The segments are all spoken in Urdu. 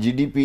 GDP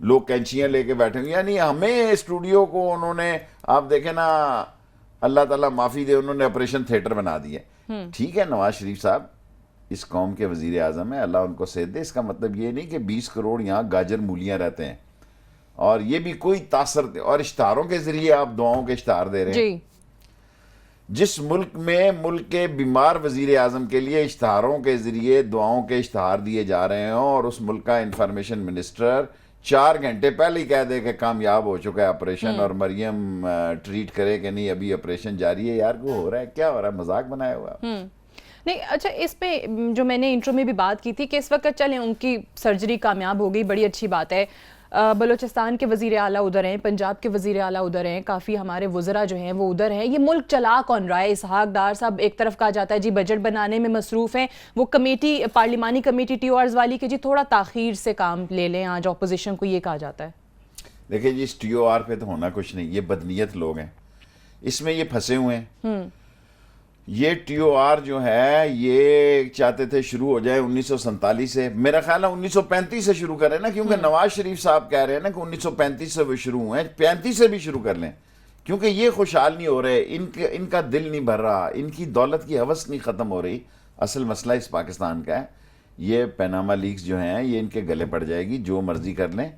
لوگ کینچیاں لے کے بیٹھے ہوئے. یعنی ہمیں اسٹوڈیو کو انہوں نے, آپ دیکھیں نا, اللہ تعالیٰ معافی دے, انہوں نے آپریشن تھیٹر بنا دیے. ٹھیک ہے, نواز شریف صاحب اس قوم کے وزیر اعظم ہیں, اللہ ان کو صحت دے. اس کا مطلب یہ نہیں کہ 20 کروڑ یہاں گاجر مولیاں رہتے ہیں اور یہ بھی کوئی تاثر دے. اور اشتہاروں کے ذریعے آپ دعاؤں کے اشتہار دے رہے ہیں. جس ملک میں ملک کے بیمار وزیر اعظم کے لیے اشتہاروں کے ذریعے دعاؤں کے اشتہار دیے جا رہے ہیں, اور اس ملک کا انفارمیشن منسٹر 4 گھنٹے پہلے ہی کہہ دے کہ کامیاب ہو چکا ہے آپریشن, اور مریم ٹریٹ کرے کہ نہیں ابھی آپریشن جاری ہے. یار وہ ہو رہا ہے, کیا ہو رہا ہے, مذاق بنایا ہوا. نہیں اچھا, اس پہ جو میں نے انٹرو میں بھی بات کی تھی کہ اس وقت چلیں ان کی سرجری کامیاب ہو گئی, بڑی اچھی بات ہے. بلوچستان کے وزیر اعلیٰ ادھر ہیں, پنجاب کے وزیر اعلیٰ ادھر ہیں, کافی ہمارے وزراء جو ہیں وہ ادھر ہیں. یہ ملک چلا کون رہا ہے؟ اسحاق ڈار صاحب ایک طرف کہا جاتا ہے جی بجٹ بنانے میں مصروف ہیں, وہ کمیٹی پارلیمانی کمیٹی ٹی او آرز والی کہ جی تھوڑا تاخیر سے کام لے لیں, آج اپوزیشن کو یہ کہا جاتا ہے. دیکھیں جی, اس ٹی او آر پہ تو ہونا کچھ نہیں, یہ بدنیت لوگ ہیں, اس میں یہ پھنسے ہوئے ہیں. یہ ٹی او آر جو ہے یہ چاہتے تھے شروع ہو جائے 1947 سے, میرا خیال ہے 1935 سے شروع کریں نا, کیونکہ نواز شریف صاحب کہہ رہے ہیں نا کہ 1935 سے وہ شروع ہوئے ہیں, 35 سے بھی شروع کر لیں, کیونکہ یہ خوشحال نہیں ہو رہے, ان کا دل نہیں بھر رہا, ان کی دولت کی ہوس نہیں ختم ہو رہی. اصل مسئلہ اس پاکستان کا ہے, یہ پیناما لیکس جو ہیں یہ ان کے گلے پڑ جائے گی, جو مرضی کر لیں,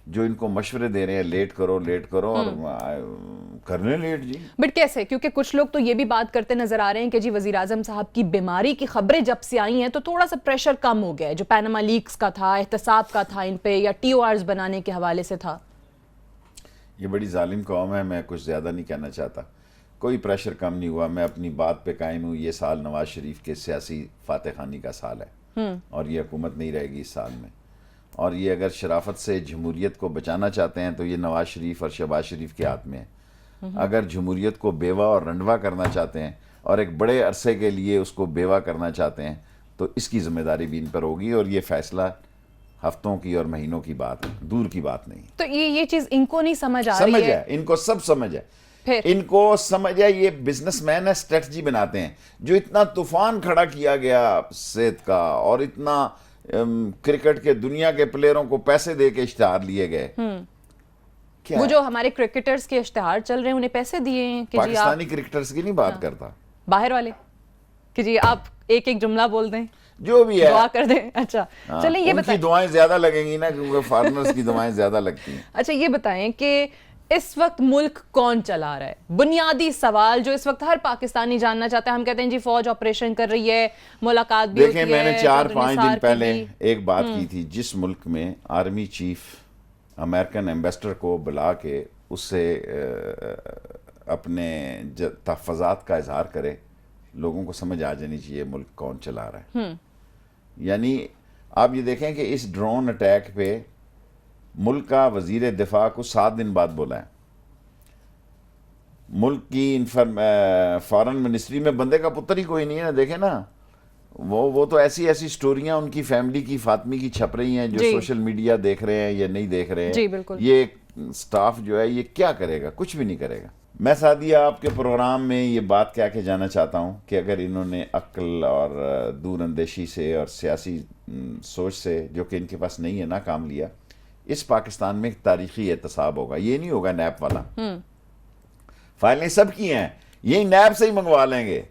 جو ان کو مشورے دے رہے ہیں لیٹ کرو اور کرنے لیٹ. جی بٹ کیسے؟ کیونکہ کچھ لوگ تو یہ بھی بات کرتے نظر آ رہے ہیں کہ جی وزیر اعظم صاحب کی بیماری کی خبریں جب سے آئی ہیں تو تھوڑا سا پریشر کم ہو گیا ہے, جو پیناما لیکس کا تھا, احتساب کا تھا ان پہ, یا ٹی او آرز بنانے کے حوالے سے تھا. یہ بڑی ظالم قوم ہے, میں کچھ زیادہ نہیں کہنا چاہتا. کوئی پریشر کم نہیں ہوا, میں اپنی بات پہ قائم ہوں. یہ سال نواز شریف کے سیاسی فاتح خانی کا سال ہے, اور یہ حکومت نہیں رہے گی اس سال میں. اور یہ اگر شرافت سے جمہوریت کو بچانا چاہتے ہیں تو یہ نواز شریف اور شہباز شریف کے ہاتھ میں ہے. اگر جمہوریت کو بیوہ اور رنڈوا کرنا چاہتے ہیں اور ایک بڑے عرصے کے لیے اس کو بیوہ کرنا چاہتے ہیں تو اس کی ذمہ داری بھی ان پر ہوگی, اور یہ فیصلہ ہفتوں کی اور مہینوں کی بات ہے, دور کی بات نہیں. تو یہ چیز ان کو نہیں سمجھ آ رہی ہے. سمجھ ہے, ان کو سب سمجھ ہے, ان کو سمجھ ہے. یہ بزنس مین ہے, اسٹریٹجی بناتے ہیں. جو اتنا طوفان کھڑا کیا گیا صحت کا, اور اتنا کرکٹ کے دنیا کے پلیئروں کو پیسے دے کے اشتہار لیے گئے, وہ جو ہمارے کرکٹرز کے اشتہار چل رہے ہیں انہیں پیسے دیے ہیں کہ پاکستانی کرکٹرز کی نہیں بات کرتا, باہر والے, کہ جی آپ ایک جملہ بول دیں, جو بھی ہے دعا کر دیں. اچھا چلیں یہ بتائیں, ان کی دعائیں زیادہ لگیں گی نا, کیونکہ فارنرز کی دعائیں زیادہ لگتی ہیں. اچھا یہ بتائیں کہ اس وقت ملک کون چلا رہا ہے؟ بنیادی سوال جو اس وقت ہر پاکستانی جاننا چاہتا ہے. ہم کہتے ہیں جی فوج آپریشن کر رہی ہے, ملاقات بھی ہوتی ہے. دیکھیں میں نے 4-5 دن پہلے ایک بات کی تھی, جس ملک میں آرمی چیف امریکن ایمبیسڈر کو بلا کے اس سے اپنے تحفظات کا اظہار کرے, لوگوں کو سمجھ آ جانی چاہیے ملک کون چلا رہا ہے. یعنی آپ یہ دیکھیں کہ اس ڈرون اٹیک پہ ملک کا وزیر دفاع کو 7 دن بعد بولا ہے. ملک کی فارن منسٹری میں بندے کا پتر ہی کوئی نہیں ہے. دیکھیں نا, وہ تو ایسی سٹوریاں ان کی فیملی کی, فاطمی کی چھپ رہی ہیں, جو سوشل میڈیا دیکھ رہے ہیں یا نہیں دیکھ رہے ہیں. جی بالکل. یہ سٹاف جو ہے یہ کیا کرے گا؟ کچھ بھی نہیں کرے گا. میں سعدیہ آپ کے پروگرام میں یہ بات کہہ کے جانا چاہتا ہوں کہ اگر انہوں نے عقل اور دور اندیشی سے اور سیاسی سوچ سے, جو کہ ان کے پاس نہیں ہے, نہ کام لیا, اس پاکستان میں ایک تاریخی احتساب ہوگا. یہ نہیں ہوگا نیب والا. فائلیں سب کی ہیں, یہی نیب سے ہی منگوا لیں گے,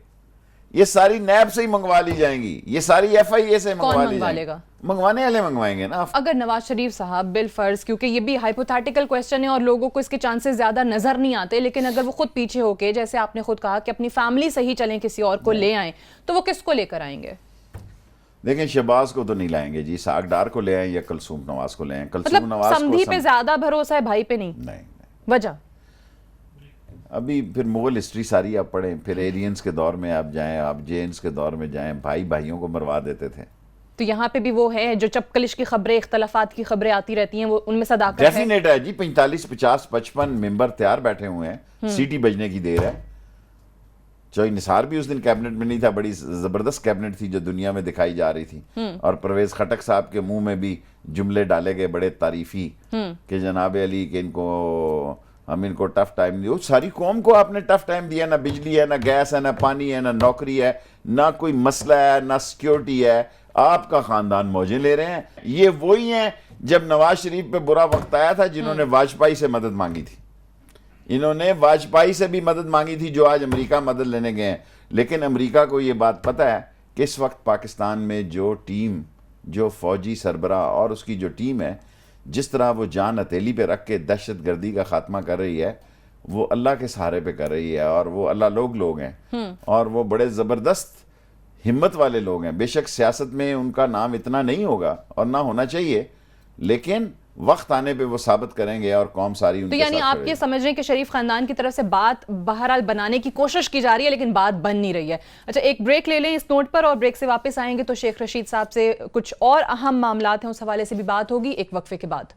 یہ ساری نیب سے ہی منگوا لی جائیں گی, یہ ساری ایف آئی اے سے منگوا لی جائیں گی. منگوانے والے منگوائیں گے نا. اگر نواز شریف صاحب بالفرض, کیونکہ یہ بھی ہائپوتھیٹیکل کویسچن ہے اور لوگوں کو اس کے چانسز زیادہ نظر نہیں آتے, لیکن اگر وہ خود پیچھے ہو کے, جیسے آپ نے خود کہا کہ اپنی فیملی سے ہی چلیں, کسی اور کو لے آئیں, تو وہ کس کو لے کر آئیں گے؟ دیکھیں شہباز کو تو نہیں لائیں گے جی, اسحاق ڈار کو لے آئیں یا کلثوم نواز کو لے آئیں. کلثوم نواز کو سمدھی پہ زیادہ بھروسہ ہے, بھائی پہ نہیں. وجہ ابھی پھر مغل ہسٹری ساری آپ پڑھیں, پھر ایرینز کے دور میں آپ جائیں, آپ جینز کے دور میں جائیں, بھائی بھائیوں کو مروا دیتے تھے. تو یہاں پہ بھی وہ ہے جو چپکلش کی خبریں, اختلافات کی خبریں آتی رہتی ہیں, وہ ان میں صداقت ہے. ڈیفینیٹ ہے جی, 45, 50, 55 ممبر تیار بیٹھے ہوئے ہیں, سیٹی بجنے کی دیر ہے. چوہی نثار بھی اس دن کیبنٹ میں نہیں تھا, بڑی زبردست کیبنٹ تھی جو دنیا میں دکھائی جا رہی تھی, اور پرویز خٹک صاحب کے منہ میں بھی جملے ڈالے گئے بڑے تعریفی کہ جناب علی کہ ہم ان کو ٹف ٹائم دیا. ساری قوم کو آپ نے ٹف ٹائم دیا, نہ بجلی ہے, نہ گیس ہے, نہ پانی ہے, نہ نوکری ہے, نہ کوئی مسئلہ ہے, نہ سیکیورٹی ہے. آپ کا خاندان موجیں لے رہے ہیں. یہ وہی ہیں جب نواز شریف پہ برا وقت آیا تھا جنہوں نے واجپئی سے مدد مانگی تھی، انہوں نے واجپئی سے بھی مدد مانگی تھی جو آج امریکہ مدد لینے گئے ہیں. لیکن امریکہ کو یہ بات پتہ ہے کہ اس وقت پاکستان میں جو ٹیم، جو فوجی سربراہ اور اس کی جو ٹیم ہے، جس طرح وہ جان ہتھیلی پہ رکھ کے دہشت گردی کا خاتمہ کر رہی ہے، وہ اللہ کے سہارے پہ کر رہی ہے. اور وہ اللہ لوگ ہیں اور وہ بڑے زبردست ہمت والے لوگ ہیں. بے شک سیاست میں ان کا نام اتنا نہیں ہوگا اور نہ ہونا چاہیے، لیکن وقت آنے پہ وہ ثابت کریں گے اور قوم ساری ان تو کے یعنی ساتھ آپ کھڑے یہ گی. سمجھ رہے ہیں کہ شریف خاندان کی طرف سے بات بہرحال بنانے کی کوشش کی جا رہی ہے لیکن بات بن نہیں رہی ہے. اچھا ایک بریک لے لیں اس نوٹ پر، اور بریک سے واپس آئیں گے تو شیخ رشید صاحب سے کچھ اور اہم معاملات ہیں اس حوالے سے بھی بات ہوگی ایک وقفے کے بعد.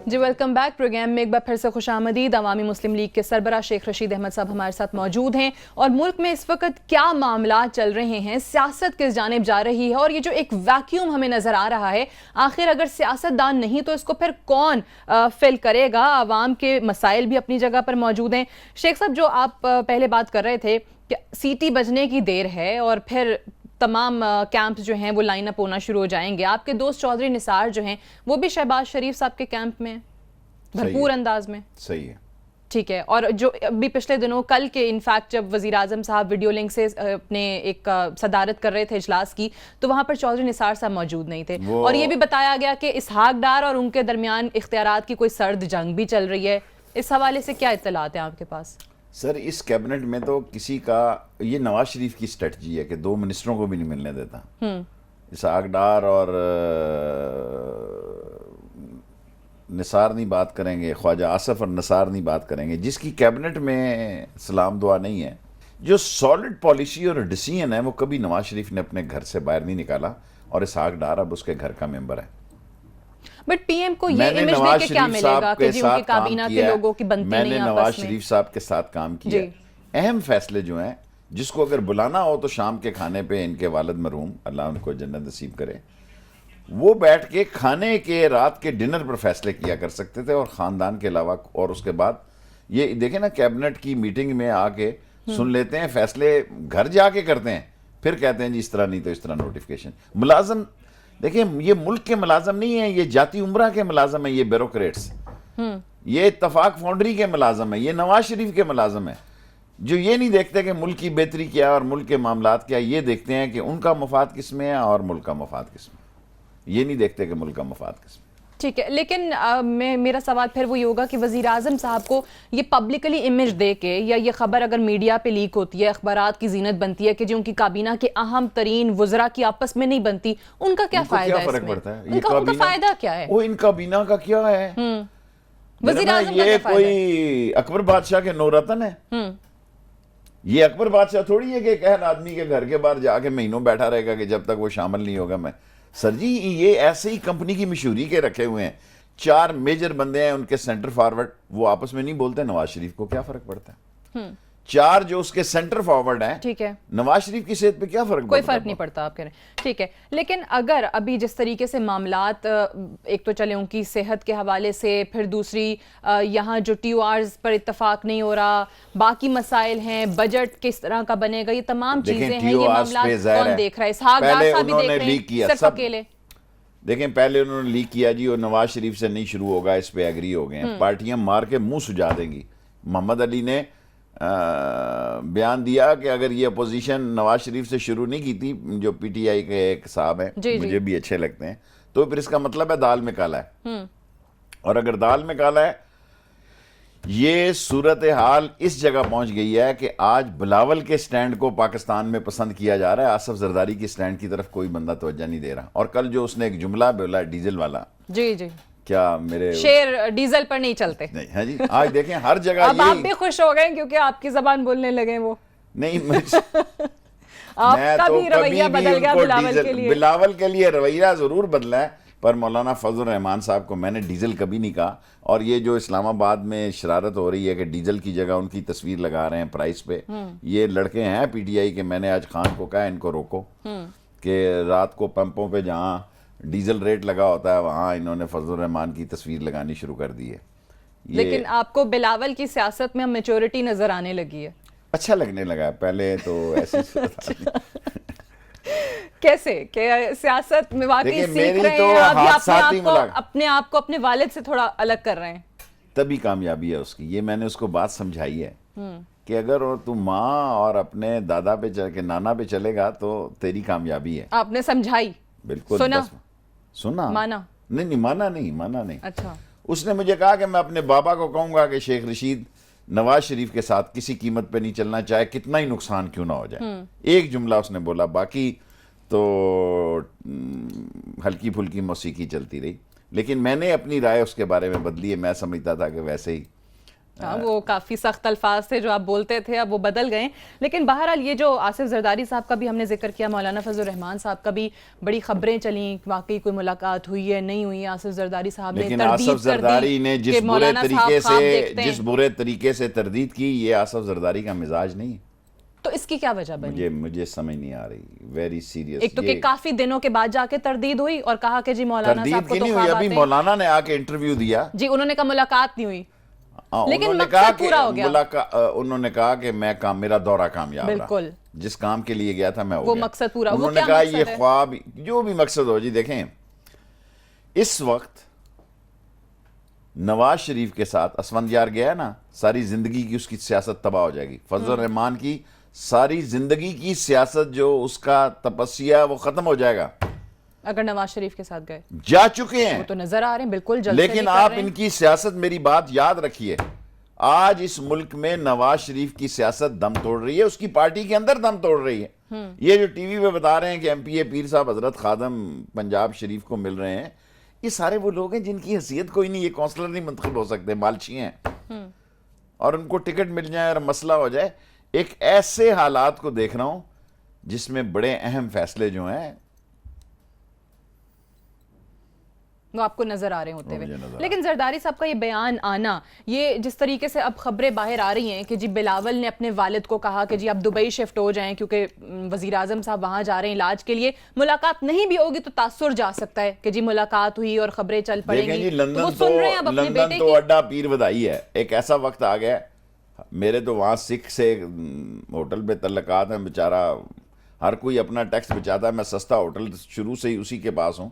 جی ویلکم بیک. پروگرام میں ایک بار پھر سے خوش آمدید. عوامی مسلم لیگ کے سربراہ شیخ رشید احمد صاحب ہمارے ساتھ موجود ہیں، اور ملک میں اس وقت کیا معاملات چل رہے ہیں، سیاست کس جانب جا رہی ہے، اور یہ جو ایک ویکیوم ہمیں نظر آ رہا ہے، آخر اگر سیاست دان نہیں تو اس کو پھر کون فل کرے گا؟ عوام کے مسائل بھی اپنی جگہ پر موجود ہیں. شیخ صاحب جو آپ پہلے بات کر رہے تھے کہ سیٹی بجنے کی دیر ہے اور پھر تمام کیمپس جو ہیں وہ لائن اپ ہونا شروع ہو جائیں گے. آپ کے دوست چودھری نثار جو ہیں وہ بھی شہباز شریف صاحب کے کیمپ میں بھرپور انداز میں. صحیح ہے. ٹھیک ہے. اور جو ابھی پچھلے دنوں کل کے انفیکٹ جب وزیر اعظم صاحب ویڈیو لنک سے اپنے ایک صدارت کر رہے تھے اجلاس کی، تو وہاں پر چودھری نثار صاحب موجود نہیں تھے، اور یہ بھی بتایا گیا کہ اسحاق ڈار اور ان کے درمیان اختیارات کی کوئی سرد جنگ بھی چل رہی ہے. اس حوالے سے کیا اطلاعات ہیں آپ کے پاس؟ سر اس کیبنٹ میں تو کسی کا، یہ نواز شریف کی اسٹریٹجی ہے کہ دو منسٹروں کو بھی نہیں ملنے دیتا. اسحاق ڈار اور نثار نہیں بات کریں گے، خواجہ آصف اور نثار نہیں بات کریں گے. جس کی کیبنٹ میں سلام دعا نہیں ہے، جو سالڈ پالیسی اور ڈیسیژن ہے، وہ کبھی نواز شریف نے اپنے گھر سے باہر نہیں نکالا، اور اسحاق ڈار اب اس کے گھر کا ممبر ہے. بٹ پی ایم کو یہ امیج دے کے کیا ملے گا کہ جی ان کی کابینہ کے لوگوں کی بنتی نہیں آپس میں؟ میں نے نواز شریف صاحب کے ساتھ کام کیا. اہم فیصلے جو ہیں، جس کو اگر بلانا ہو تو شام کے کھانے پہ ان کے والد مرحوم اللہ ان کو جنت نصیب کرے، وہ بیٹھ کے کھانے کے رات کے ڈنر پر فیصلے کیا کر سکتے تھے، اور خاندان کے علاوہ. اور اس کے بعد یہ دیکھیں نا، کیبنٹ کی میٹنگ میں آ کے سن لیتے ہیں فیصلے، گھر جا کے کرتے ہیں، پھر کہتے ہیں جی اس طرح نہیں تو اس طرح نوٹیفیکیشن. ملازم دیکھیں، یہ ملک کے ملازم نہیں ہیں، یہ جاتی عمرہ کے ملازم ہیں، یہ بیوروکریٹس، یہ اتفاق فاؤنڈری کے ملازم ہیں، یہ نواز شریف کے ملازم ہیں، جو یہ نہیں دیکھتے کہ ملک کی بہتری کیا اور ملک کے معاملات کیا. یہ دیکھتے ہیں کہ ان کا مفاد کس میں ہے اور ملک کا مفاد کس میں. یہ نہیں دیکھتے کہ ملک کا مفاد کس میں. ٹھیک ہے. لیکن میرا سوال پھر وہی ہوگا کہ وزیر اعظم صاحب کو یہ پبلکلی امیج دے کے، یا یہ خبر اگر میڈیا پہ لیک ہوتی ہے، اخبارات کی زینت بنتی ہے کہ جو ان کی کابینہ کے اہم ترین وزراء کی آپس میں نہیں بنتی، ان کا کیا فائدہ ہے؟ فرق پڑتا ہے؟ ان کا فائدہ کیا ہے؟ وہ ان کابینہ کا کیا ہے؟ وزیر اعظم کا یہ کیا فائدہ ہے؟ کوئی اکبر بادشاہ کے نورتن ہے؟ یہ اکبر بادشاہ تھوڑی ہے کہ ایک اہل آدمی کے گھر کے باہر جا کے مہینوں بیٹھا رہے گا کہ جب تک وہ شامل نہیں ہوگا میں. سر جی یہ ایسے ہی کمپنی کی مشہوری کے رکھے ہوئے ہیں. 4 میجر بندے ہیں ان کے سینٹر فارورڈ، وہ آپس میں نہیں بولتے. نواز شریف کو کیا فرق پڑتا ہے؟ 4 جو اس کے سینٹر فارورڈ ہیں، ٹھیک ہے، نواز شریف کی صحت پہ کیا فرق پڑتا ہے؟ کوئی فرق نہیں پڑتا آپ کہہ رہے ہیں. ٹھیک ہے. لیکن اگر ابھی جس طریقے سے معاملات، ایک تو چلے ان کی صحت کے حوالے سے، پھر دوسری یہاں جو ٹی او آرز پر اتفاق نہیں ہو رہا، باقی مسائل ہیں، بجٹ کس طرح کا بنے گا، یہ تمام چیزیں ہیں، یہ معاملات کون دیکھ رہا ہے؟ اسحاق ڈار صاحب بھی دیکھ رہے ہیں صرف اکیلے. دیکھیں پہلے انہوں نے لیک کیا جی، اور نواز شریف سے نہیں شروع ہوگا، اس پہ ایگری ہو گئے ہیں. پارٹیاں مار کے منہ سجا دیں گی. محمد علی نے بیان دیا کہ اگر یہ اپوزیشن نواز شریف سے شروع نہیں کی تھی، جو پی ٹی آئی کے ایک صاحب ہیں، مجھے بھی اچھے لگتے ہیں، تو پھر اس کا مطلب ہے دال میں کالا ہے. اور اگر دال میں کالا ہے، یہ صورتحال اس جگہ پہنچ گئی ہے کہ آج بلاول کے سٹینڈ کو پاکستان میں پسند کیا جا رہا ہے، آصف زرداری کی سٹینڈ کی طرف کوئی بندہ توجہ نہیں دے رہا. اور کل جو اس نے ایک جملہ بولا ڈیزل والا، جی جی، کیا میرے شیر ڈیزل پر نہیں چلتے نہیں ہے جی. آج دیکھیں ہر جگہ اب آپ بھی خوش ہو گئے کیونکہ آپ کی زبان بولنے لگے. وہ نہیں، آپ کا بھی رویہ بدل گیا بلاول کے لیے. بلاول کے لیے رویہ ضرور بدلا ہے، پر مولانا فضل الرحمان صاحب کو میں نے ڈیزل کبھی نہیں کہا. اور یہ جو اسلام آباد میں شرارت ہو رہی ہے کہ ڈیزل کی جگہ ان کی تصویر لگا رہے ہیں پرائس پہ, یہ لڑکے ہیں پی ٹی آئی کے. میں نے آج خان کو کہا ان کو روکو کہ رات کو پمپوں پہ جہاں ڈیزل ریٹ لگا ہوتا ہے وہاں انہوں نے فضل الرحمان کی تصویر لگانی شروع کر دی ہے. لیکن آپ کو بلاول کی سیاست میں میچورٹی نظر آنے لگی ہے. اچھا لگنے لگا ہے, پہلے تو ایسی کیسے کہ سیاست میں واقعی سیکھ رہے ہیں آپ, اپنے آپ کو اپنے والد سے تھوڑا الگ کر رہے ہیں, تبھی کامیابی ہے اس کی. یہ میں نے اس کو بات سمجھائی ہے کہ اگر تو ماں اور اپنے دادا پہ چل کے نانا پہ چلے گا تو تیری کامیابی ہے. آپ نے سمجھائی؟ بالکل. سنا مانا نہیں, مانا نہیں. اچھا. اس نے مجھے کہا کہ میں اپنے بابا کو کہوں گا کہ شیخ رشید نواز شریف کے ساتھ کسی قیمت پہ نہیں چلنا, چاہے کتنا ہی نقصان کیوں نہ ہو جائے. ایک جملہ اس نے بولا, باقی تو ہلکی پھلکی موسیقی چلتی رہی. لیکن میں نے اپنی رائے اس کے بارے میں بدلی ہے. میں سمجھتا تھا کہ ویسے ہی وہ کافی سخت الفاظ تھے جو آپ بولتے تھے, اب وہ بدل گئے. لیکن بہرحال یہ جو آصف زرداری صاحب کا بھی ہم نے ذکر کیا, مولانا فضل الرحمان صاحب کا بھی بڑی خبریں چلیں, واقعی کوئی ملاقات ہوئی ہے نہیں ہوئی. آصف زرداری صاحب نے لیکن آصف زرداری نے جس برے طریقے سے تردید کی, یہ آصف زرداری کا مزاج نہیں ہے. تو اس کی کیا وجہ بنی؟ مجھے سمجھ نہیں آ رہی. Very serious. ایک تو کہ کافی دنوں کے بعد جا کے تردید ہوئی اور کہا کہ جی مولانا صاحب کو تو خواب آتے ہیں. مولانا نے آ کے انٹرویو دیا جی, انہوں نے کہا ملاقات نہیں ہوئی, لیکن مقصد پورا ہو گیا. انہوں نے کہا کہ میرا دورہ کامیاب رہا, بالکل جس کام کے لیے گیا تھا میں وہ مقصد پورا. انہوں نے کہا یہ خواب جو بھی مقصد ہو. جی دیکھیں, اس وقت نواز شریف کے ساتھ اسفندیار گیا ہے نا, ساری زندگی کی اس کی سیاست تباہ ہو جائے گی. فضل الرحمان کی ساری زندگی کی سیاست جو اس کا تپسیہ وہ ختم ہو جائے گا اگر نواز شریف کے ساتھ گئے. جا چکے ہیں, وہ تو نظر آ رہے ہیں بالکل جلد. لیکن آپ ان کی سیاست, میری بات یاد رکھیے, آج اس ملک میں نواز شریف کی سیاست دم توڑ رہی ہے, اس کی پارٹی کے اندر دم توڑ رہی ہے. یہ جو ٹی وی پہ بتا رہے ہیں کہ ایم پی اے پیر صاحب حضرت خادم پنجاب شریف کو مل رہے ہیں, یہ سارے وہ لوگ ہیں جن کی حیثیت کوئی نہیں. یہ کونسلر نہیں منتخب ہو سکتے, مالچی ہیں, اور ان کو ٹکٹ مل جائے اور مسئلہ ہو جائے. ایک ایسے حالات کو دیکھ رہا ہوں جس میں بڑے اہم فیصلے جو ہیں وہ آپ کو نظر آ رہے ہوتے ہوئے. لیکن زرداری صاحب کا یہ بیان آنا, یہ جس طریقے سے اب خبریں باہر آ رہی ہیں کہ جی بلاول نے اپنے والد کو کہا کہ جی آپ دبئی شفٹ ہو جائیں کیونکہ وزیر اعظم صاحب وہاں جا رہے ہیں علاج کے لیے, ملاقات نہیں بھی ہوگی تو تاثر جا سکتا ہے کہ جی ملاقات ہوئی اور خبریں چل پڑیں گی. لندن تو اڈا پیر بدائی ہے. ایک ایسا وقت آ گیا, میرے تو وہاں سکھ سے ہوٹل پہ تعلقات ہیں, بیچارہ ہر کوئی اپنا ٹیکس بچاتا ہے. میں سستا ہوٹل شروع سے ہی اسی کے پاس ہوں.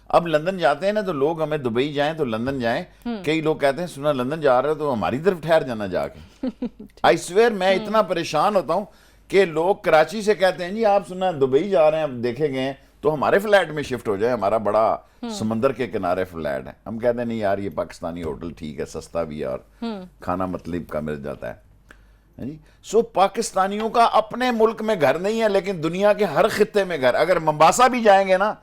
اب لندن جاتے ہیں نا تو لوگ ہمیں دبئی جائیں تو لندن جائیں, کئی لوگ کہتے ہیں سنا لندن جا رہے ہو تو ہماری طرف ٹھہر جانا جا کے. آئی سویئر میں اتنا پریشان ہوتا ہوں کہ لوگ کراچی سے کہتے ہیں جی آپ سنا دبئی جا رہے ہیں, دیکھے گئے ہیں تو ہمارے فلیٹ میں شفٹ ہو جائیں, ہمارا بڑا سمندر کے کنارے فلیٹ ہے. ہم کہتے ہیں نہیں یار یہ پاکستانی ہوٹل ٹھیک ہے, سستا بھی ہے اور کھانا مطلب کا مل جاتا ہے. سو پاکستانیوں کا اپنے ملک میں گھر نہیں ہے, لیکن دنیا کے ہر خطے میں گھر. اگر ممباسا بھی جائیں گے نا,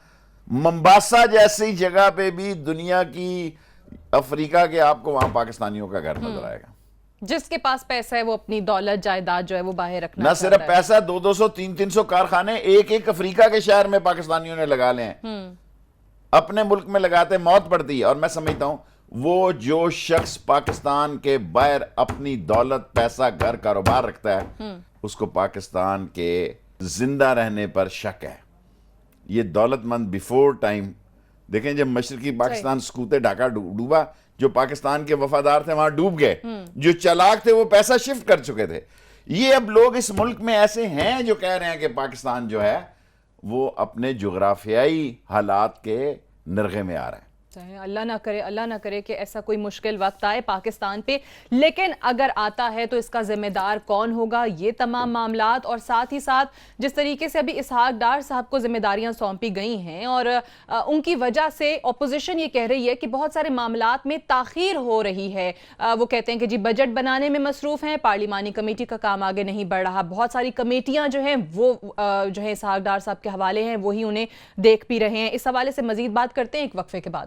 ممباسا جیسی جگہ پہ بھی دنیا کی, افریقہ کے, آپ کو وہاں پاکستانیوں کا گھر نظر آئے گا. جس کے پاس پیسہ ہے وہ اپنی دولت جائیداد جو ہے وہ باہر رکھنا, نہ صرف پیسہ, 200 300 کارخانے ایک افریقہ کے شہر میں پاکستانیوں نے لگا لے ہیں. اپنے ملک میں لگاتے موت پڑتی ہے. اور میں سمجھتا ہوں وہ جو شخص پاکستان کے باہر اپنی دولت, پیسہ, گھر, کاروبار رکھتا ہے, اس کو پاکستان کے زندہ رہنے پر شک ہے. یہ دولت مند بیفور ٹائم دیکھیں, جب مشرقی پاکستان سکوتے ڈھاکہ ڈوبا, جو پاکستان کے وفادار تھے وہاں ڈوب گئے, جو چالاک تھے وہ پیسہ شفٹ کر چکے تھے. یہ اب لوگ اس ملک میں ایسے ہیں جو کہہ رہے ہیں کہ پاکستان جو ہے وہ اپنے جغرافیائی حالات کے نرغے میں آ رہا ہے. اللہ نہ کرے کہ ایسا کوئی مشکل وقت آئے پاکستان پہ. لیکن اگر آتا ہے تو اس کا ذمہ دار کون ہوگا, یہ تمام معاملات, اور ساتھ ہی ساتھ جس طریقے سے ابھی اسحاق ڈار صاحب کو ذمہ داریاں سونپی گئی ہیں اور ان کی وجہ سے اپوزیشن یہ کہہ رہی ہے کہ بہت سارے معاملات میں تاخیر ہو رہی ہے. وہ کہتے ہیں کہ جی بجٹ بنانے میں مصروف ہیں, پارلیمانی کمیٹی کا کام آگے نہیں بڑھ رہا, بہت ساری کمیٹیاں جو ہیں وہ جو ہیں اسحاق ڈار صاحب کے حوالے ہیں, وہی انہیں دیکھ بھی رہے ہیں. اس حوالے سے مزید بات کرتے ہیں ایک وقفے کے بعد.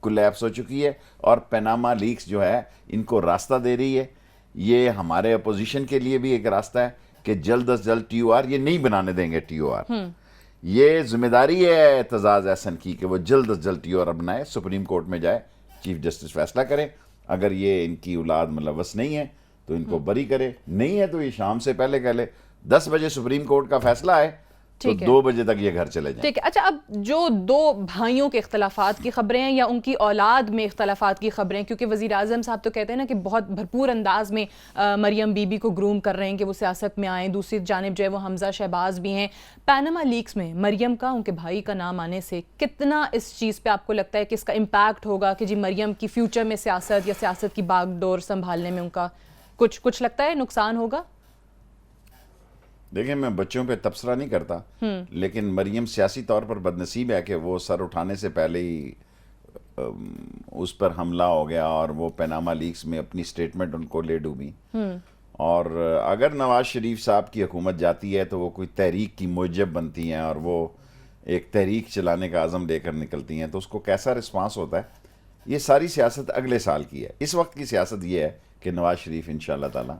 کولیپس ہو چکی ہے اور پیناما لیکس جو ہے ان کو راستہ دے رہی ہے. یہ ہمارے اپوزیشن کے لیے بھی ایک راستہ ہے کہ جلد از جلد ٹی او آر یہ نہیں بنانے دیں گے. ٹی او آر یہ ذمہ داری ہے اعتزاز احسن کی کہ وہ جلد از جلد ٹی او آر بنائے, سپریم کورٹ میں جائے, چیف جسٹس فیصلہ کرے. اگر یہ ان کی اولاد ملوث نہیں ہے تو ان کو بری کرے, نہیں ہے تو یہ شام سے پہلے کہہ لے 10 بجے سپریم کورٹ کا فیصلہ ہے تو 2 بجے تک یہ گھر چلے جائیں. ٹھیک ہے. اچھا, اب جو 2 بھائیوں کے اختلافات کی خبریں ہیں یا ان کی اولاد میں اختلافات کی خبریں, کیونکہ وزیر اعظم صاحب تو کہتے ہیں نا کہ بہت بھرپور انداز میں مریم بی بی کو گروم کر رہے ہیں کہ وہ سیاست میں آئیں, دوسری جانب جو ہے وہ حمزہ شہباز بھی ہیں. پیناما لیکس میں مریم کا, ان کے بھائی کا نام آنے سے کتنا اس چیز پہ آپ کو لگتا ہے کہ اس کا امپیکٹ ہوگا کہ جی مریم کی فیوچر میں سیاست یا سیاست کی باغ ڈور سنبھالنے میں ان کا کچھ لگتا ہے نقصان ہوگا؟ دیکھیں, میں بچوں پہ تبصرہ نہیں کرتا, لیکن مریم سیاسی طور پر بدنصیب ہے کہ وہ سر اٹھانے سے پہلے ہی اس پر حملہ ہو گیا اور وہ پیناما لیکس میں اپنی سٹیٹمنٹ ان کو لے ڈوبی. اور اگر نواز شریف صاحب کی حکومت جاتی ہے تو وہ کوئی تحریک کی موجب بنتی ہیں اور وہ ایک تحریک چلانے کا عزم لے کر نکلتی ہیں, تو اس کو کیسا رسپانس ہوتا ہے. یہ ساری سیاست اگلے سال کی ہے. اس وقت کی سیاست یہ ہے کہ نواز شریف انشاءاللہ تعالی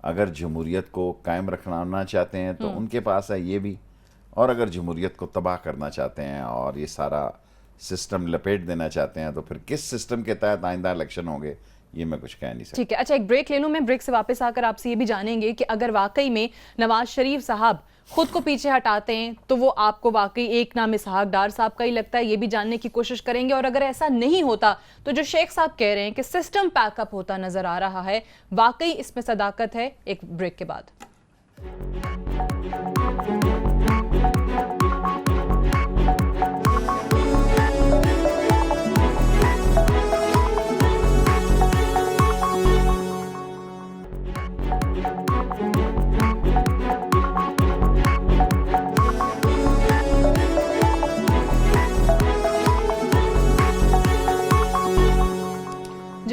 اگر جمہوریت کو قائم رکھنا چاہتے ہیں تو ان کے پاس ہے یہ بھی, اور اگر جمہوریت کو تباہ کرنا چاہتے ہیں اور یہ سارا سسٹم لپیٹ دینا چاہتے ہیں تو پھر کس سسٹم کے تحت آئندہ الیکشن ہوں گے یہ میں کچھ کہہ نہیں سکتا. ٹھیک ہے. اچھا, ایک بریک لے لوں میں, بریک سے واپس آ کر آپ سے یہ بھی جانیں گے کہ اگر واقعی میں نواز شریف صاحب خود کو پیچھے ہٹاتے ہیں تو وہ آپ کو واقعی ایک نام اسحاق ڈار صاحب کا ہی لگتا ہے, یہ بھی جاننے کی کوشش کریں گے. اور اگر ایسا نہیں ہوتا تو جو شیخ صاحب کہہ رہے ہیں کہ سسٹم پیک اپ ہوتا نظر آ رہا ہے, واقعی اس میں صداقت ہے؟ ایک بریک کے بعد.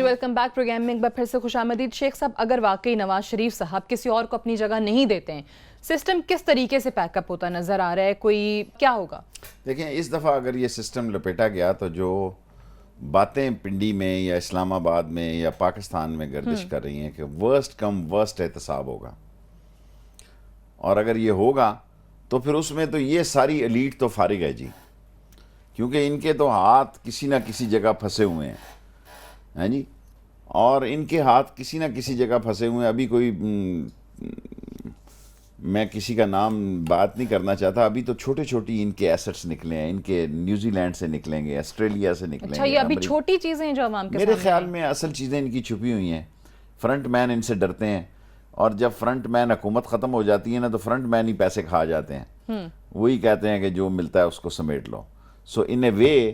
Welcome back. پروگرام میں ایک بار پھر سے خوش آمدید. شیخ صاحب, اگر واقعی نواز شریف صاحب کسی اور کو اپنی جگہ نہیں دیتے ہیں, سسٹم کس طریقے سے پیک اپ ہوتا نظر آ رہا ہے, کوئی کیا ہوگا؟ دیکھیں, اس دفعہ اگر یہ سسٹم لپیٹا گیا تو جو باتیں پنڈی میں یا اسلام آباد میں یا پاکستان میں گردش کر رہی ہیں کہ ورسٹ کم ورسٹ احتساب ہوگا, اور اگر یہ ہوگا تو پھر اس میں تو یہ ساری ایلیٹ تو فارغ ہے جی, کیونکہ ان کے تو ہاتھ کسی نہ کسی جگہ پھنسے ہوئے ہیں جی, اور ان کے ہاتھ کسی نہ کسی جگہ پھنسے ہوئے ہیں. ابھی کوئی میں کسی کا نام بات نہیں کرنا چاہتا, ابھی تو چھوٹے چھوٹی ان کے ایسٹس نکلے ہیں, ان کے نیوزی لینڈ سے نکلیں گے, آسٹریلیا سے نکلیں گے. اچھا, یہ ابھی چھوٹی چیزیں ہیں جو عوام کے میرے خیال میں اصل چیزیں ان کی چھپی ہوئی ہیں. فرنٹ مین ان سے ڈرتے ہیں, اور جب فرنٹ مین حکومت ختم ہو جاتی ہے نا تو فرنٹ مین ہی پیسے کھا جاتے ہیں, وہی کہتے ہیں کہ جو ملتا ہے اس کو سمیٹ لو. سو ان اے وے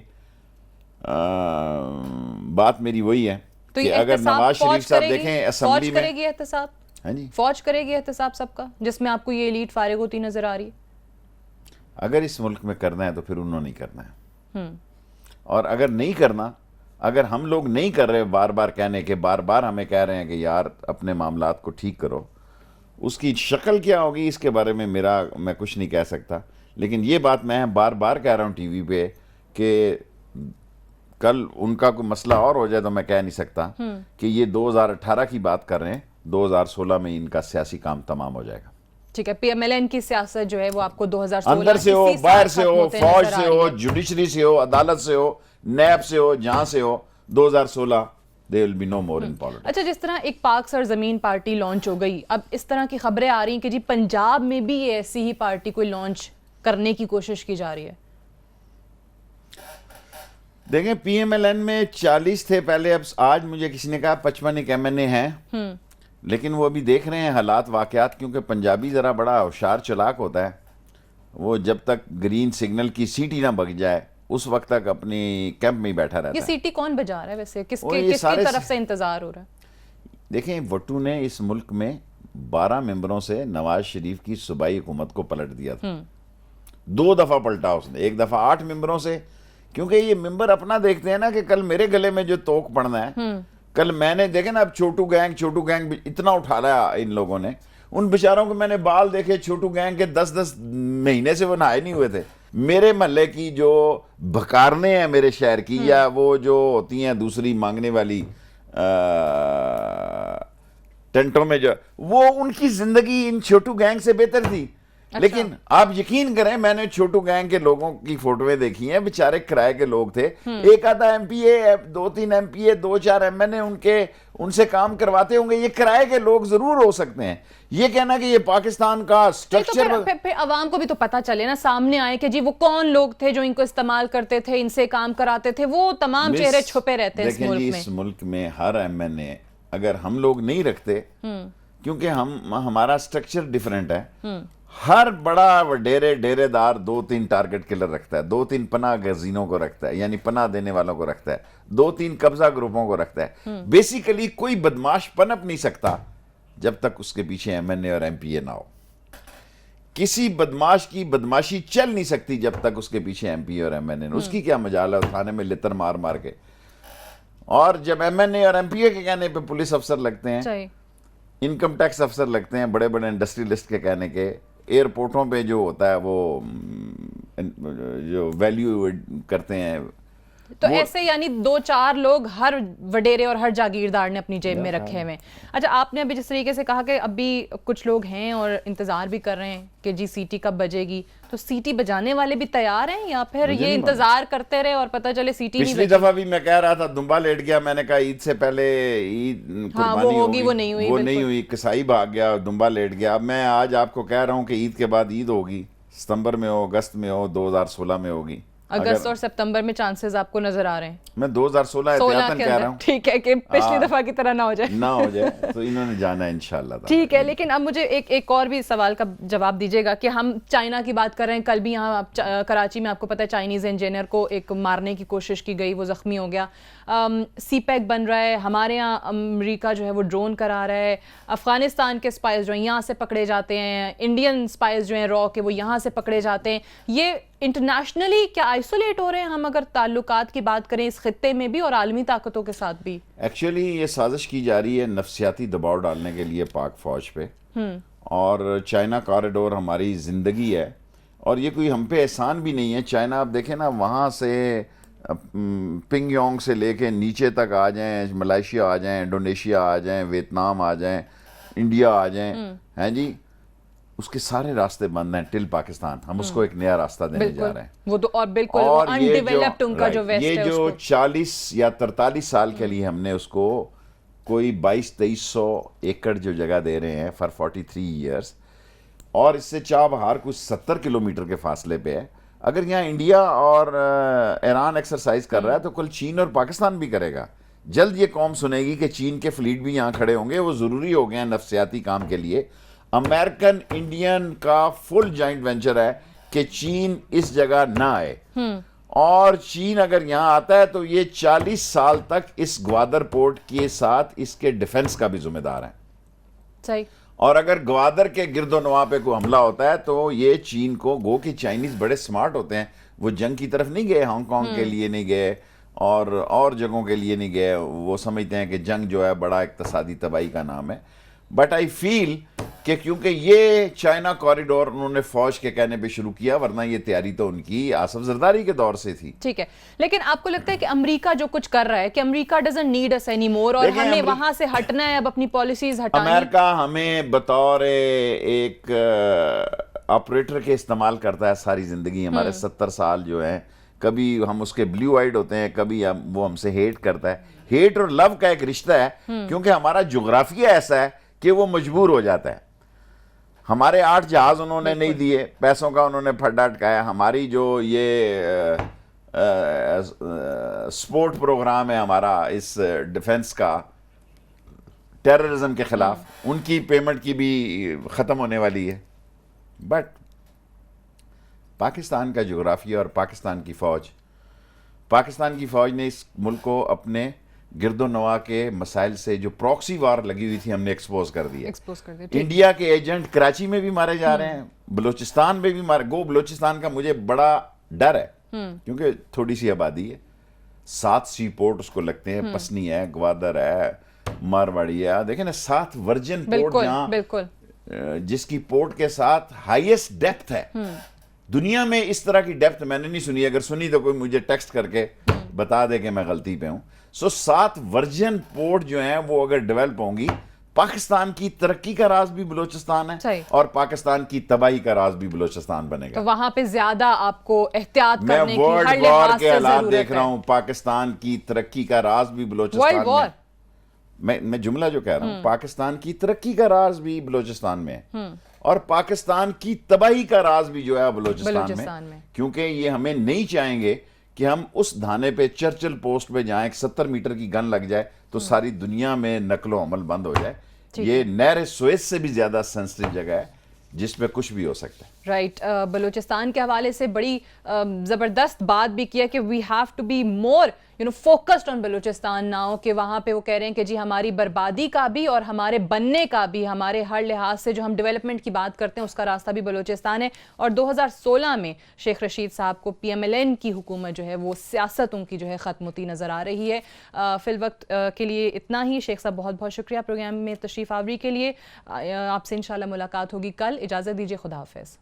بات میری وہی ہے کہ اگر نواز شریف صاحب دیکھیں اسمبلی میں, کرے گی احتساب, فوج کرے گی احتساب سب کا, جس میں آپ کو یہ ایلیٹ فارغ ہوتی نظر آ رہی ہے. اگر اس ملک میں کرنا ہے تو پھر انہوں نہیں کرنا ہے, اور اگر نہیں کرنا, اگر ہم لوگ نہیں کر رہے بار بار کہنے کے, بار بار ہمیں کہہ رہے ہیں کہ یار اپنے معاملات کو ٹھیک کرو, اس کی شکل کیا ہوگی اس کے بارے میں میں کچھ نہیں کہہ سکتا. لیکن یہ بات میں بار بار کہہ رہا ہوں ٹی وی پہ کہ کل ان کا کوئی مسئلہ اور ہو جائے تو میں کہہ نہیں سکتا کہ یہ 2018 کی بات کر رہے ہیں, 2016 میں ان کا سیاسی کام تمام ہو جائے گا. ٹھیک ہے, پی ایم ایل این کی سیاست جو ہے وہ آپ کو 2016 اندر سے ہو, باہر سے ہو, فوج سے ہو, جوڈیشری سے ہو, عدالت سے ہو, نیب سے ہو, جہاں سے ہو, 2016 there will be no more in politics. اچھا, جس طرح ایک پاک سرزمین پارٹی لانچ ہو گئی, اب اس طرح کی خبریں آ رہی ہیں کہ جی پنجاب میں بھی ایسی ہی پارٹی کوئی لانچ کرنے کی کوشش کی جا رہی ہے. دیکھیں, پی ایم ایل این میں 40 تھے پہلے, اب آج مجھے کسی نے کہا 55 ایک ایم این اے ہیں, لیکن وہ ابھی دیکھ رہے ہیں حالات واقعات, کیونکہ پنجابی ذرا بڑا ہوشیار چلاک ہوتا ہے, وہ جب تک گرین سگنل کی سیٹی نہ بگ جائے اس وقت تک اپنی کیمپ میں ہی بیٹھا رہتا ہے. یہ سیٹی کون بجا رہا ہے ویسے, کس کی طرف سے انتظار ہو رہا ہے؟ دیکھیں, وٹو نے اس ملک میں 12 ممبروں سے نواز شریف کی صوبائی حکومت کو پلٹ دیا تھا. 2 دفعہ پلٹا اس نے, ایک دفعہ 8 ممبروں سے, کیونکہ یہ ممبر اپنا دیکھتے ہیں نا کہ کل میرے گلے میں جو توک پڑنا ہے, کل میں نے دیکھے نا, اب چھوٹو گینگ اتنا اٹھا لایا ان لوگوں نے, ان بیچاروں کو میں نے بال دیکھے چھوٹو گینگ کے 10 مہینے سے وہ نہائے نہیں ہوئے تھے. میرے محلے کی جو بھکارنے ہیں میرے شہر کی, یا وہ جو ہوتی ہیں دوسری مانگنے والی ٹینٹوں میں, جو وہ ان کی زندگی ان چھوٹو گینگ سے بہتر تھی. لیکن آپ یقین کریں, میں نے چھوٹو گینگ کے لوگوں کی فوٹویں دیکھی ہیں, بیچارے کرائے کے لوگ تھے, ایک آدھا ایم پی اے, 2-3 ایم پی اے, 2-4 ایم این اے ان سے کام کرواتے ہوں گے. یہ کرائے کے لوگ ضرور ہو سکتے ہیں. یہ کہنا کہ یہ پاکستان کا سٹرکچر, پھر عوام کو بھی تو پتا چلے نا, سامنے آئے کہ جی وہ کون لوگ تھے جو ان کو استعمال کرتے تھے, ان سے کام کراتے تھے. وہ تمام چہرے چھپے رہتے ہیں اس ملک میں. اس ملک میں ہر ایم این اے اگر ہم لوگ نہیں رکھتے, کیونکہ ہمارا سٹرکچر ڈیفرنٹ ہے, ہر بڑا ڈیرے دار 2-3 ٹارگٹ کلر رکھتا ہے, 2-3 پناہ گزینوں کو رکھتا ہے, یعنی پناہ دینے والوں کو رکھتا ہے, 2-3 قبضہ گروپوں کو رکھتا ہے. بیسیکلی کوئی بدماش پنپ نہیں سکتا جب تک اس کے پیچھے ایم این اے اور ایم پی اے نہ ہو. کسی بدماش کی بدماشی چل نہیں سکتی جب تک اس کے پیچھے ایم پی اے اور ایم این اے. اس کی کیا مجال ہے تھانے میں لتر مار مار کے. اور جب ایم این اے اور ایم پی اے کے کہنے پہ پولیس افسر لگتے ہیں, انکم ٹیکس افسر لگتے ہیں, بڑے بڑے انڈسٹریلسٹ کے کہنے کے, ایئرپورٹوں پہ جو ہوتا ہے وہ جو ویلیو کرتے ہیں, تو ایسے یعنی 2-4 لوگ ہر وڈیرے اور ہر جاگیردار نے اپنی جیب میں رکھے ہوئے. اچھا, آپ نے ابھی جس طریقے سے کہا کہ ابھی کچھ لوگ ہیں اور انتظار بھی کر رہے ہیں کہ جی سیٹی کب بجے گی, تو سیٹی بجانے والے بھی تیار ہیں یا پھر یہ انتظار کرتے رہے اور پتہ چلے سیٹی نہیں بجی؟ پچھلی دفعہ بھی میں کہہ رہا تھا دمبا لیٹ گیا, میں نے کہا عید سے پہلے عید قربانی ہوگی, وہ نہیں ہوئی, کسائی بھاگ گیا, دمبا لیٹ گیا. اب میں آج آپ کو کہہ رہا ہوں کہ عید کے بعد عید ہوگی, ستمبر میں ہو, اگست میں ہو, 2016 میں ہوگی. اگست اور سپتمبر میں چانسز آپ کو نظر آ رہے ہیں؟ میں 2016 احتیاطاً کہہ رہا ہوں. ٹھیک ہے کہ پچھلی دفعہ کی طرح نہ ہو جائے تو انہوں نے جانا ہے انشاءاللہ. ٹھیک ہے, لیکن اب مجھے ایک اور بھی سوال کا جواب دیجیے گا کہ ہم چائنا کی بات کر رہے ہیں. کل بھی یہاں کراچی میں آپ کو پتہ ہے چائنیز انجینئر کو ایک مارنے کی کوشش کی گئی, وہ زخمی ہو گیا. سی پیک بن رہا ہے, ہمارے یہاں امریکہ جو ہے وہ ڈرون کرا رہا ہے, افغانستان کے اسپائز جو ہیں یہاں سے پکڑے جاتے ہیں, انڈین اسپائز جو ہیں را کے وہ یہاں سے پکڑے جاتے ہیں. یہ انٹرنیشنلی کیا آئسولیٹ ہو رہے ہیں ہم اگر تعلقات کی بات کریں اس خطے میں بھی اور عالمی طاقتوں کے ساتھ بھی؟ ایکچولی یہ سازش کی جا رہی ہے نفسیاتی دباؤ ڈالنے کے لیے پاک فوج پہ, اور چائنا کوریڈور ہماری زندگی ہے, اور یہ کوئی ہم پہ احسان بھی نہیں ہے. چائنا آپ دیکھیں نا, وہاں سے پنگ یونگ سے لے کے نیچے تک آ جائیں, ملائیشیا آ جائیں, انڈونیشیا آ جائیں, ویتنام آ جائیں, انڈیا آ جائیں, ہیں جی, اس کے سارے راستے بند ہیں ٹل پاکستان. ہم اس کو ایک نیا راستہ دینے جا رہے ہیں. وہ تو اور بالکل انڈیولپڈ ان کا جو ویسٹ ہے, یہ جو 40 یا 43 سال کے لیے ہم نے اس کو کوئی 2200-2300 ایکڑ جو جگہ دے رہے ہیں فار 43 ایئرس, اور اس سے چاہ بہار کچھ 70 کلومیٹر کے فاصلے پہ ہے. اگر یہاں انڈیا اور ایران ایکسرسائز کر رہا ہے تو کل چین اور پاکستان بھی کرے گا. جلد یہ قوم سنے گی کہ چین کے فلیٹ بھی یہاں کھڑے ہوں گے. وہ ضروری ہو گئے ہیں نفسیاتی کام کے لیے. امریکن انڈین کا فل جوائنٹ وینچر ہے کہ چین اس جگہ نہ آئے, اور چین اگر یہاں آتا ہے تو یہ 40 سال تک اس گوادر پورٹ کے ساتھ اس کے ڈیفنس کا بھی ذمہ دار ہیں. صحیح. اور اگر گوادر کے گرد و نواح پہ کوئی حملہ ہوتا ہے تو یہ چین کو, گو کہ چائنیز بڑے سمارٹ ہوتے ہیں, وہ جنگ کی طرف نہیں گئے, ہانگ کانگ کے لیے نہیں گئے اور جگہوں کے لیے نہیں گئے. وہ سمجھتے ہیں کہ جنگ جو ہے بڑا اقتصادی تباہی کا نام ہے. بٹ آئی فیل کہ کیونکہ یہ چائنا کوریڈور انہوں نے فوج کے کہنے پہ شروع کیا, ورنہ یہ تیاری تو ان کی آصف زرداری کے دور سے تھی. ٹھیک ہے, لیکن آپ کو لگتا ہے کہ امریکہ جو کچھ کر رہا ہے کہ امریکہ doesn't need us any more, اور ہمیں وہاں سے ہٹنا ہے, اب اپنی پالیسیز ہٹانی؟ امریکہ ہمیں بطور ایک آپریٹر کے استعمال کرتا ہے ساری زندگی. ہمارے 70 سال جو ہیں, کبھی ہم اس کے بلیو آئیڈ ہوتے ہیں, کبھی وہ ہم سے ہیٹ کرتا ہے. ہیٹ اور لو کا ایک رشتہ ہے, کیونکہ ہمارا جغرافیہ ایسا ہے کہ وہ مجبور ہو جاتا ہے. ہمارے 8 جہاز انہوں نے نہیں دیے, پیسوں کا انہوں نے پھڈا اٹکایا. ہماری جو یہ سپورٹ پروگرام ہے ہمارا اس ڈیفنس کا ٹیررزم کے خلاف, ان کی پیمنٹ کی بھی ختم ہونے والی ہے. بٹ پاکستان کا جغرافیہ اور پاکستان کی فوج نے اس ملک کو اپنے گرد و نواح کے مسائل سے جو پروکسی وار لگی ہوئی تھی ہم نے ایکسپوز کر دیا. انڈیا کے ایجنٹ کراچی میں بھی مارے جا رہے ہیں, بلوچستان میں بھی گو بلوچستان کا مجھے بڑا ڈر ہے, کیونکہ تھوڑی سی آبادی ہے, 7 سی پورٹ اس کو لگتے ہیں, پسنی ہے, گوادر ہے, مارواڑی ہے. دیکھیں نا 7 ورجن پورٹ جہاں, جس کی پورٹ کے ساتھ ہائیسٹ ڈیپتھ ہے, دنیا میں اس طرح کی ڈیپتھ میں نے نہیں سنی. اگر سنی تو کوئی مجھے ٹیکسٹ کر کے بتا دے کہ میں غلطی پہ ہوں. سو 7 ورجن پورٹ جو ہیں وہ اگر ڈیولپ ہوں گی, پاکستان کی ترقی کا راز بھی بلوچستان ہے اور پاکستان کی تباہی کا راز بھی بلوچستان بنے گا. تو وہاں پہ زیادہ آپ کو احتیاط کرنے کی میں ہر ورلڈ وار لحاظ کے سے حالات ضرورت دیکھ رہا ہے. ہوں. پاکستان کی ترقی کا راز بھی بلوچستان میں جملہ جو کہہ رہا ہوں, پاکستان کی ترقی کا راز بھی بلوچستان میں ہے اور پاکستان کی تباہی کا راز بھی جو ہے بلوچستان میں. کیونکہ یہ ہمیں نہیں چاہیں گے کہ ہم اس دھانے پہ چرچل پوسٹ پہ جائیں, 70 میٹر کی گن لگ جائے تو ساری دنیا میں نقل و حمل بند ہو جائے. یہ نہر سویز سے بھی زیادہ سینسٹیو جگہ ہے جس پہ کچھ بھی ہو سکتا ہے. رائٹ. بلوچستان کے حوالے سے بڑی زبردست بات بھی کیا کہ we have to be more focused on Balochistan now, کہ وہاں پہ وہ کہہ رہے ہیں کہ جی ہماری بربادی کا بھی اور ہمارے بننے کا بھی, ہمارے ہر لحاظ سے جو ہم ڈیولپمنٹ کی بات کرتے ہیں اس کا راستہ بھی بلوچستان ہے. اور 2016 میں شیخ رشید صاحب کو PMLN کی حکومت جو ہے وہ سیاست ان کی جو ہے ختم ہوتی نظر آ رہی ہے. فی الوقت کے لیے اتنا ہی. شیخ صاحب بہت بہت شکریہ پروگرام میں تشریف آوری کے لیے. آپ سے انشاءاللہ ملاقات ہوگی کل. اجازت دیجیے, خدا حافظ.